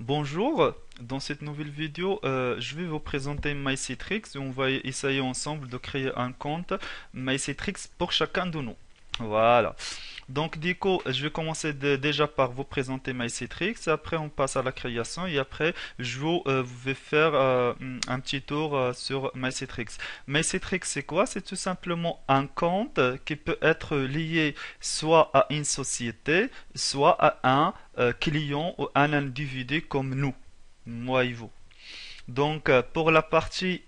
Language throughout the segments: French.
Bonjour, dans cette nouvelle vidéo, je vais vous présenter MyCitrix et on va essayer ensemble de créer un compte MyCitrix pour chacun de nous. Voilà. Donc, du coup, je vais commencer déjà par vous présenter MyCitrix. Après, on passe à la création et après, je vais faire un petit tour sur MyCitrix. MyCitrix, c'est quoi? C'est tout simplement un compte qui peut être lié soit à une société, soit à un client ou un individu comme nous, moi et vous. Donc, pour la partie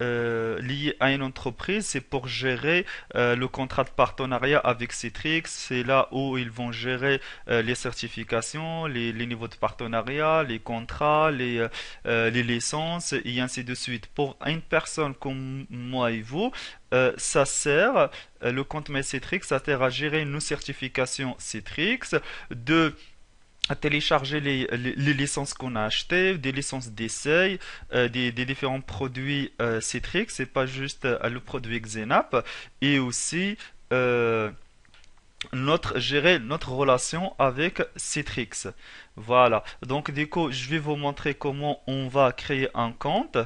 liée à une entreprise, c'est pour gérer le contrat de partenariat avec Citrix. C'est là où ils vont gérer les certifications, les niveaux de partenariat, les contrats, les licences et ainsi de suite. Pour une personne comme moi et vous, le compte MyCitrix, ça sert à gérer nos certifications Citrix, de à télécharger les licences qu'on a achetées, des licences d'essai, des différents produits Citrix, c'est pas juste le produit Xenap, et aussi euh, gérer notre relation avec Citrix. Voilà. Donc, du coup, je vais vous montrer comment on va créer un compte.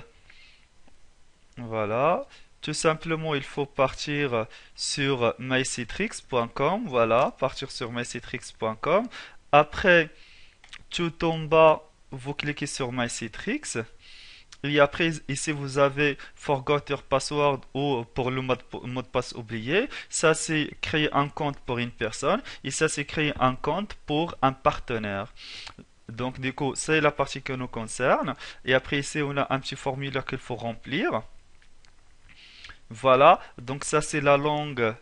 Voilà. Tout simplement, il faut partir sur mycitrix.com. Voilà, partir sur mycitrix.com. Après, tout en bas, vous cliquez sur My Citrix. Et après, ici, vous avez Forgot your password ou pour le mot de passe oublié. Ça, c'est créer un compte pour une personne. Et ça, c'est créer un compte pour un partenaire. Donc, du coup, c'est la partie qui nous concerne. Et après, ici, on a un petit formulaire qu'il faut remplir. Voilà. Donc, ça, c'est la langue.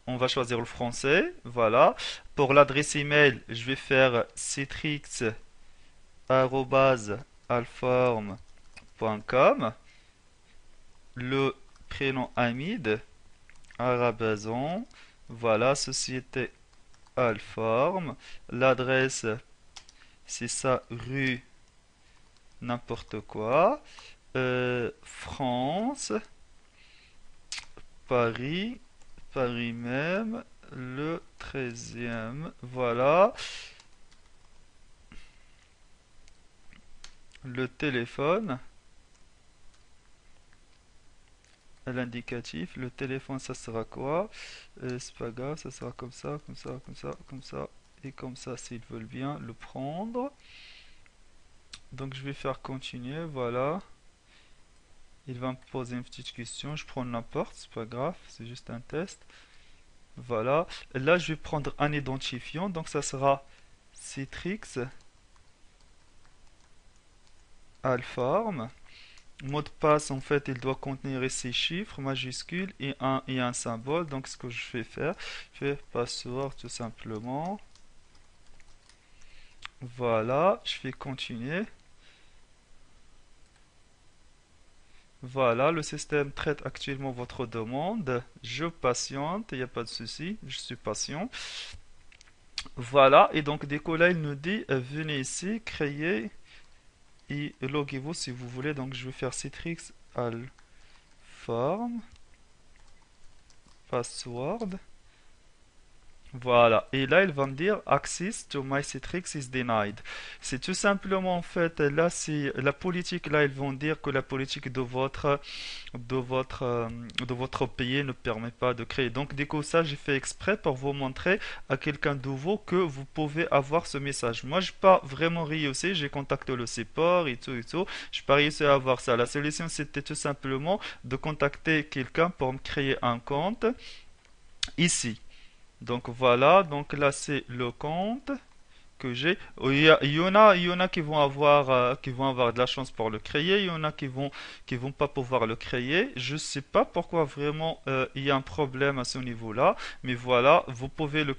On va choisir le français. Voilà. Pour l'adresse email, je vais faire citrix@alform.com. Le prénom Hamid, arabazon. Voilà, société Alform. L'adresse, c'est ça, rue n'importe quoi. France, Paris, Paris même, le 13e. Voilà. Le téléphone, l'indicatif, le téléphone, ça sera quoi? C'est pas grave, ça sera comme ça, comme ça, comme ça, comme ça, et comme ça s'ils veulent bien le prendre. Donc je vais faire continuer, voilà. Il va me poser une petite question, je prends n'importe, c'est pas grave, c'est juste un test. Voilà. Là, je vais prendre un identifiant, donc ça sera Citrix Alform. Mot de passe, en fait, il doit contenir ces chiffres majuscules et un symbole. Donc, ce que je vais faire, je fais password tout simplement. Voilà, je fais continuer. Voilà, le système traite actuellement votre demande. Je patiente, il n'y a pas de souci, je suis patient. Voilà, et donc, dès que là, il nous dit, venez ici, créer et loguez-vous si vous voulez. Donc, je vais faire Citrix Alform, password. Voilà. Et là, il va me dire Access to my Citrix is denied. C'est tout simplement, en fait, là, c'est la politique. Là, ils vont dire que la politique de votre pays ne permet pas de créer. Donc, du coup, ça, j'ai fait exprès pour vous montrer à quelqu'un de nouveau que vous pouvez avoir ce message. Moi, je n'ai pas vraiment réussi. J'ai contacté le support et tout et tout. Je n'ai pas réussi à avoir ça. La solution, c'était tout simplement de contacter quelqu'un pour me créer un compte ici. Donc voilà, donc là c'est le compte que j'ai. Il y en a qui vont avoir de la chance pour le créer, il y en a qui vont pas pouvoir le créer. Je sais pas pourquoi vraiment il y a un problème à ce niveau-là, mais voilà, vous pouvez le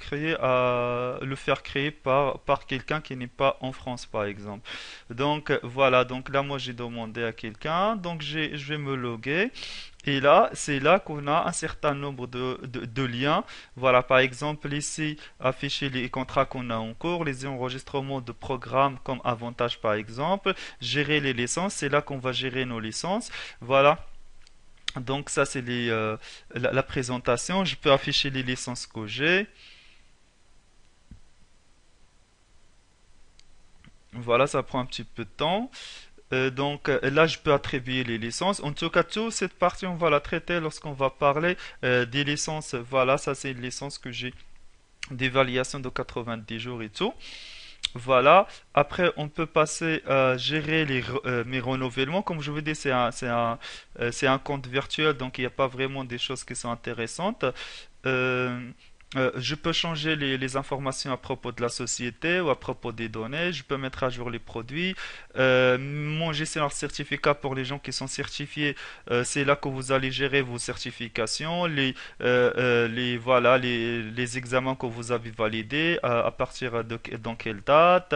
faire créer par quelqu'un qui n'est pas en France par exemple. Donc voilà, donc là moi j'ai demandé à quelqu'un, donc je vais me loguer. Et là, c'est là qu'on a un certain nombre de liens. Voilà, par exemple, ici, afficher les contrats qu'on a en cours, les enregistrements de programmes comme avantage, par exemple, gérer les licences, c'est là qu'on va gérer nos licences. Voilà. Donc ça, c'est la présentation. Je peux afficher les licences que j'ai. Voilà, ça prend un petit peu de temps. Là, je peux attribuer les licences. En tout cas, toute cette partie, on va la traiter lorsqu'on va parler des licences. Voilà, ça c'est une licence que j'ai d'évaluation de 90 jours et tout. Voilà. Après, on peut passer à gérer mes renouvellements. Comme je vous dis, c'est un compte virtuel, donc il n'y a pas vraiment des choses qui sont intéressantes. Euh, je peux changer les informations à propos de la société ou à propos des données. Je peux mettre à jour les produits. Mon gestionnaire certificat pour les gens qui sont certifiés, c'est là que vous allez gérer vos certifications, voilà, les examens que vous avez validés, à partir de dans quelle date.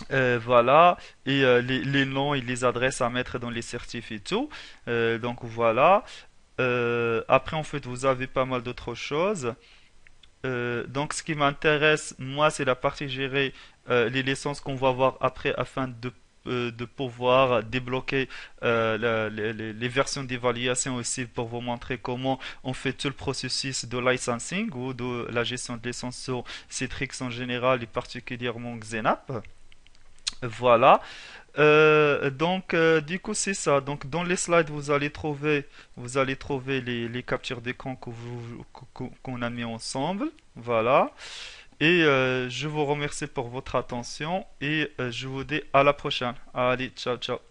Voilà, et les noms et les adresses à mettre dans les certifs et tout. Donc voilà. Après, en fait, vous avez pas mal d'autres choses. Donc, ce qui m'intéresse, moi, c'est la partie gérer les licences qu'on va voir après afin de pouvoir débloquer les versions d'évaluation aussi pour vous montrer comment on fait tout le processus de licensing ou de la gestion de licence sur Citrix en général et particulièrement Xenap. Voilà. Du coup, c'est ça. Donc, dans les slides, vous allez trouver les captures d'écran qu'on a mis ensemble. Voilà. Et je vous remercie pour votre attention et je vous dis à la prochaine. Allez, ciao, ciao.